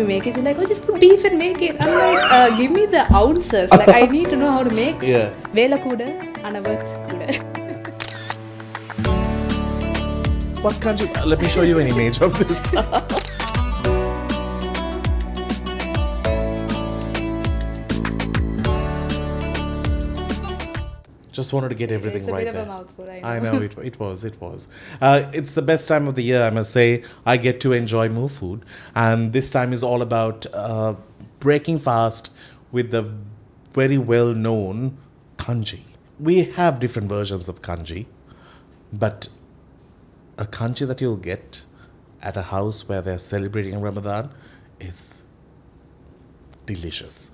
to make it. She's like, oh, just put beef and make it. I'm like, give me the ounces. Like, I need to know how to make. Yeah. Vela kuda, anavat kuda. What's kanji? Let me show you an image of this. Just wanted to get everything right there. It's a bit of a mouthful, I know, it was. It's the best time of the year, I must say. I get to enjoy more food. And this time is all about breaking fast with the very well-known kanji. We have different versions of kanji, but a kanji that you'll get at a house where they're celebrating Ramadan is delicious.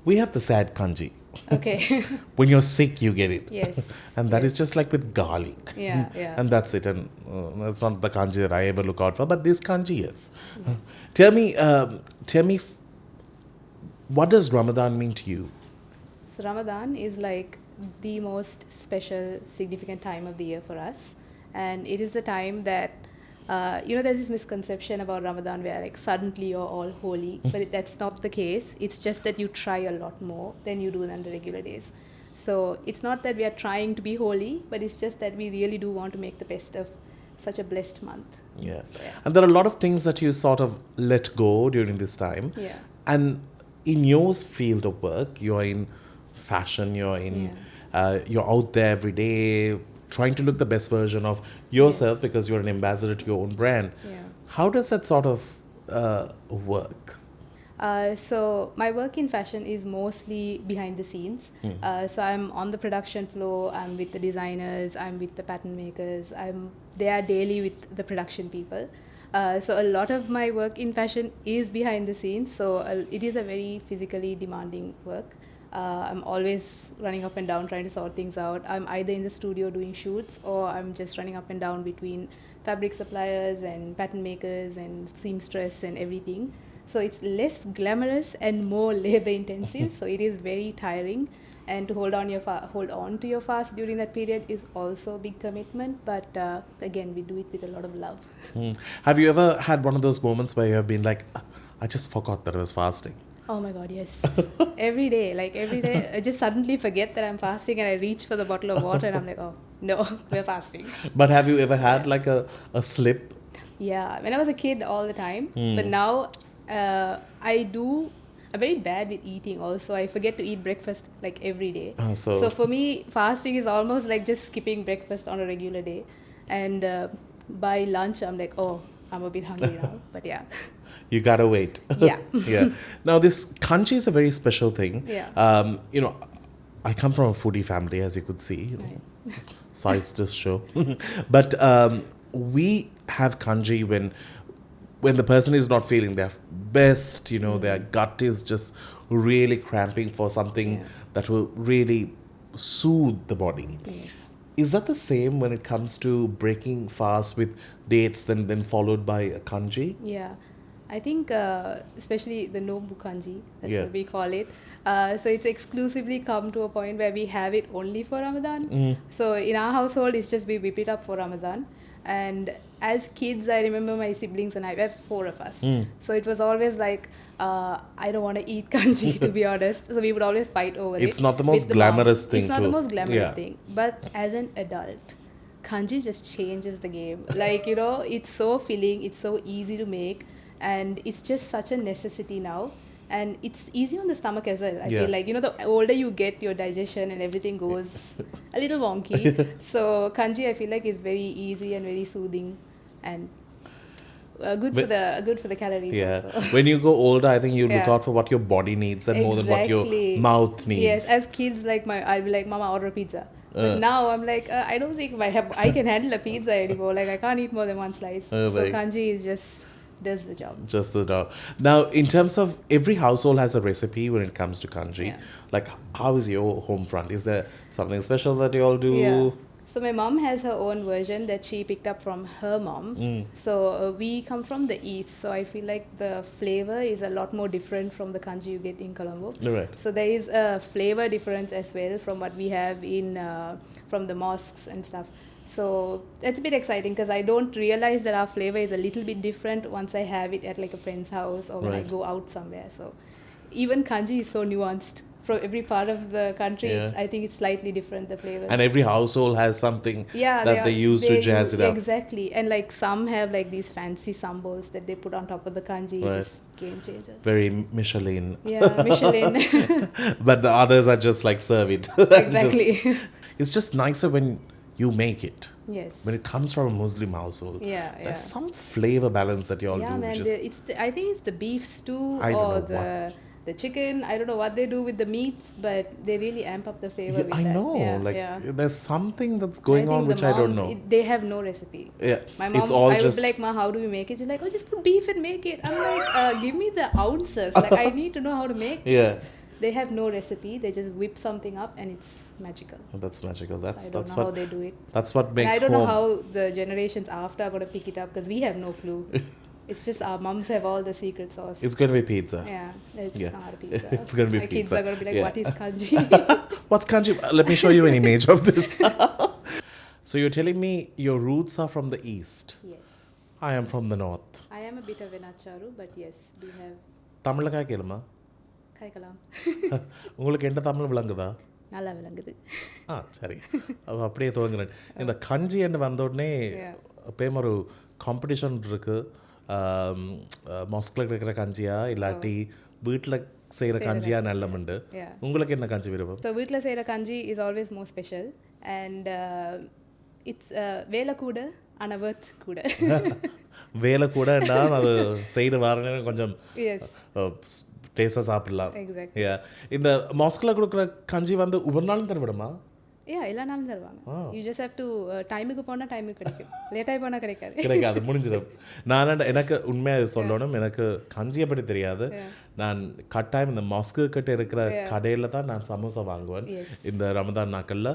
We have the sad kanji. Okay. When you're sick, you get it. Yes. And that is just like with garlic. Yeah. And that's it. And that's not the kanji that I ever look out for, but this kanji is. Tell me, what does Ramadan mean to you? So Ramadan is like the most special, significant time of the year for us. And it is the time that, there's this misconception about Ramadan where like suddenly you're all holy, but that's not the case. It's just that you try a lot more than you do than the regular days. So it's not that we are trying to be holy, but it's just that we really do want to make the best of such a blessed month. Yeah. So, yeah. And there are a lot of things that you sort of let go during this time. Yeah. And in your field of work, you're in fashion, you're out there every day, trying to look the best version of yourself because you're an ambassador to your own brand. Yeah. How does that sort of work? So my work in fashion is mostly behind the scenes. So I'm on the production floor, I'm with the designers, I'm with the pattern makers, I'm there daily with the production people. So a lot of my work in fashion is behind the scenes. So it is a very physically demanding work. I'm always running up and down trying to sort things out. I'm either in the studio doing shoots or I'm just running up and down between fabric suppliers and pattern makers and seamstress and everything. So it's less glamorous and more labor intensive. So it is very tiring. And to hold on to your fast during that period is also a big commitment. But again, we do it with a lot of love. Have you ever had one of those moments where you have been like, I just forgot that I was fasting? Oh my God, yes. Every day, I just suddenly forget that I'm fasting and I reach for the bottle of water and I'm like, oh, no, we're fasting. But have you ever had like a slip? Yeah, when I was a kid all the time. But now I'm very bad with eating also. I forget to eat breakfast like every day. So for me, fasting is almost like just skipping breakfast on a regular day. And by lunch, I'm like, oh, I'm a bit hungry now. But yeah. You gotta wait. Yeah. Yeah. Now, this kanji is a very special thing. Yeah. I come from a foodie family, as you could see. Size this show. But we have kanji when the person is not feeling their best, their gut is just really cramping for something that will really soothe the body. Yes. Is that the same when it comes to breaking fast with dates then followed by a kanji? Yeah. I think especially the Nobu kanji, that's what we call it. So it's exclusively come to a point where we have it only for Ramadan. So in our household, it's just we whip it up for Ramadan. And as kids, I remember my siblings and I have 4 of us. So it was always like, I don't want to eat kanji, to be honest. So we would always fight over it. It's not the most glamorous thing. It's not the most glamorous thing. But as an adult, kanji just changes the game. Like, it's so filling, it's so easy to make. And it's just such a necessity now. And it's easy on the stomach as well. I feel like, the older you get, your digestion and everything goes a little wonky. So kanji, I feel like, is very easy and very soothing and good for the calories. Yeah. Also. When you go older, I think you look out for what your body needs and more than what your mouth needs. Yes. As kids, I'll be like, Mama, order a pizza. But now I'm like, I don't think I can handle a pizza anymore. Like, I can't eat more than one slice. So kanji is does the job. Just the job. Now, in terms of every household has a recipe when it comes to kanji. Yeah. Like, how is your home front? Is there something special that you all do? Yeah. So my mom has her own version that she picked up from her mom. So we come from the east, so I feel like the flavor is a lot more different from the kanji you get in Colombo. Right. So there is a flavor difference as well from what we have in from the mosques and stuff. So it's a bit exciting because I don't realize that our flavor is a little bit different once I have it at like a friend's house or when I Right. go out somewhere. So even kanji is so nuanced. From every part of the country, Yeah. I think it's slightly different, the flavors. And every household has something Yeah, that they use to jazz it up. Exactly. And like some have like these fancy sambals that they put on top of the kanji, Right. just game changer. Very Michelin. Yeah, Michelin. But the others are just like serve it. Exactly. It's just nicer when you make it. Yes. When it comes from a Muslim household. Yeah, yeah. There's some flavor balance that you all Yeah, do. man. Which is, I think it's the beef stew I don't or know the chicken. I don't know what they do with the meats, but they really amp up the flavor with I that. know. Yeah, like yeah. there's something that's going I on think which the I don't moms, know. they have no recipe. Yeah. My mom, It's all I just would be like, Ma, how do we make it? She's like, oh, just put beef and make it. I'm like, give me the ounces. Like, I need to know how to make it. Yeah. They have no recipe. They just whip something up and it's magical. That's magical. So That's I don't that's know what how they do it. that's what And makes I don't home. know how the generations after are going to pick it up because we have no clue. It's just our mums have all the secret sauce. It's going to be pizza. Yeah, it's Yeah. not a pizza. It's gonna be My kids pizza. are going to be like, Yeah. what is kanji? What's kanji? Let me show you an image of this. So you're telling me your roots are from the east. Yes. I am from the north. I am a bit of an acharu, but yes, we have தமிழ்ல கேளுமா kaikalam. உங்களுக்கு என்ன தமிழ் விளங்குதா நல்லா விளங்குது. சரி அப்போ அப்படியே துவங்குறேன் இந்த கஞ்சி என்று வந்த உடனே எப்பயும் ஒரு காம்படிஷன் இருக்கு மாஸ்கில் இருக்கிற கஞ்சியா இல்லாட்டி வீட்டில் செய்கிற கஞ்சியா நல்லமுண்டு உங்களுக்கு என்ன கஞ்சி விருப்பம் ஸோ வீட்டில் செய்கிற கஞ்சி is always more special and it's வேலை கூட ஆனால் ஒர்த் கூட வேலை கூடன்னா அது செய்து வரணும்னு கொஞ்சம் எஸ் டேஸ்டாக சாப்பிடலாம் எக்ஸாக்ட்லி இந்த மாஸ்கில் கொடுக்குற கஞ்சி வந்து ஒவ்வொரு நாளும் தருவிடுமா எல்லா நாளும் தருவாங்க யூ ஜஸ்ட் ஹேவ் டு டைமுக்கு போனால் டைமுக்கு கிடைக்கும் லேட்டாகி போனால் கிடைக்காது முடிஞ்சிடும் நான் எனக்கு உண்மையாக சொல்லணும் எனக்கு கஞ்சியை பற்றி தெரியாது நான் கட்டாயம் இந்த மாஸ்க்கு கிட்ட இருக்கிற கடையில் தான் நான் சமோசா வாங்குவேன் இந்த ரமதான் நாட்களில்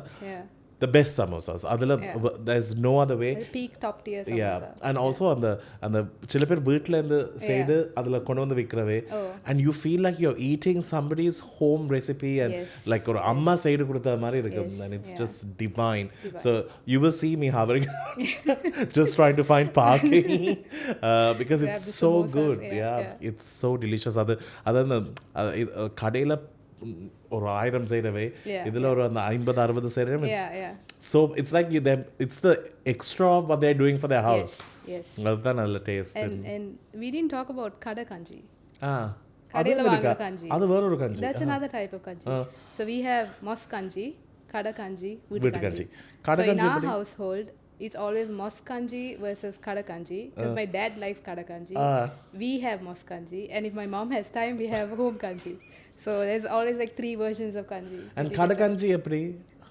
the best samosas adula there's no other way peak top tier samosa and also and the சில பேர் வீட்ல இருந்து செய்து அதுல கொண்டு வந்து விக்கிறவே and you feel like you're eating somebody's home recipe and like ஒரு அம்மா செய்து கொடுத்த மாதிரி இருக்கும் and it's just divine so you will see me hovering just trying to find parking because it's so good it's so delicious அது கடையில ஒரு 1000 செய்யறவே இதுல ஒரு அந்த 50-60 செய்யறவே so it's like it's the extra of what they're doing for their house அதுதான் நல்ல taste and we didn't talk about kada kanji கடையில வாங்குற kanji அது வேற ஒரு kanji that's another type of kanji so we have mosque kanji kada kanji வீட்டு kanji kada kanji in our household it's always mosque kanji versus kada kanji because my dad likes kada kanji we have mosque kanji and if my mom has time we have home kanji so there's always like 3 versions of kanji and kada kanji எப்படி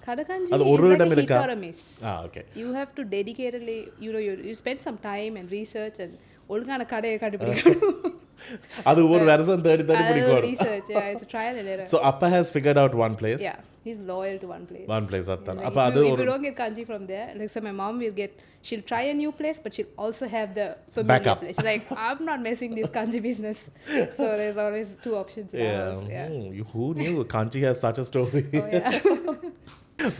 kada kanji அது ஒரு இடம் இருக்கா or a miss okay you have to dedicatedly you spend some time and research and ஒழுங்கான கடையை கண்டுபிடிக்கணும் அது ஒரு வருஷம் தேடி பிடிக்கணும் research it's a trial and error so appa has figured out one place he's loyal to one place attan like appa adu if you don't get kanji from there like so my mom will get she'll try a new place but she'll also have the familiar backup place she's like I'm not messing this kanji business so there's always 2 options in our house who knew kanji has such a story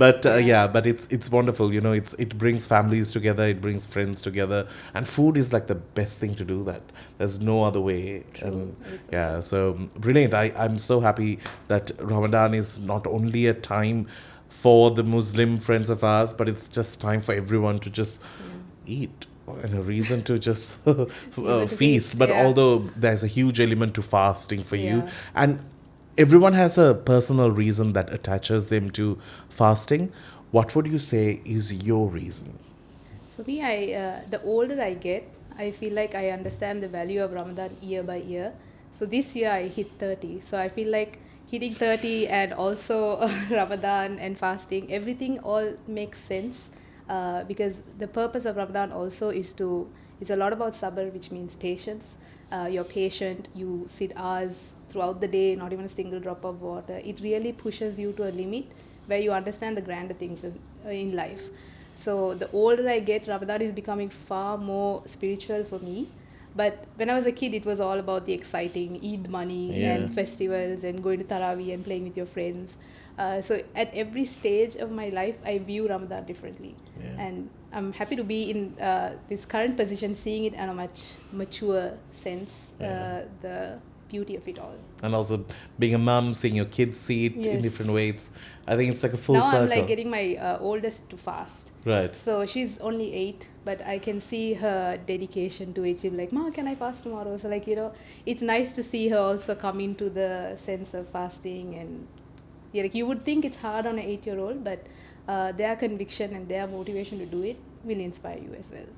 but but it's wonderful it brings families together it brings friends together and food is like the best thing to do that there's no other way so brilliant I'm so happy that Ramadan is not only a time for the Muslim friends of ours but it's just time for everyone to just eat and a reason to just feast but although there's a huge element to fasting for you and everyone has a personal reason that attaches them to fasting. What would you say is your reason? For me, the older I get, I feel like I understand the value of Ramadan year by year. So this year I hit 30. So I feel like hitting 30 and also Ramadan and fasting, everything all makes sense because the purpose of Ramadan also is a lot about sabr, which means patience. You're patient, you sit hours throughout the day, not even a single drop of water. It really pushes you to a limit where you understand the grander things in life. So the older I get, Ramadan is becoming far more spiritual for me. But when I was a kid, it was all about the exciting Eid money Yeah. and festivals and going to Taraweeh and playing with your friends. So at every stage of my life, I view Ramadan differently. Yeah. And I'm happy to be in this current position, seeing it in a much mature sense, the beauty of it all. And also being a mum, seeing your kids see it in Yes. different ways. I think it's like a full Now circle. I'm like getting my oldest to fast. Right. So she's only 8, but I can see her dedication to it. She'll be like, "Ma, can I fast tomorrow?" So like, it's nice to see her also come into the sense of fasting. And yeah, like you would think it's hard on an 8-year-old, but their conviction and their motivation to do it will inspire you as well.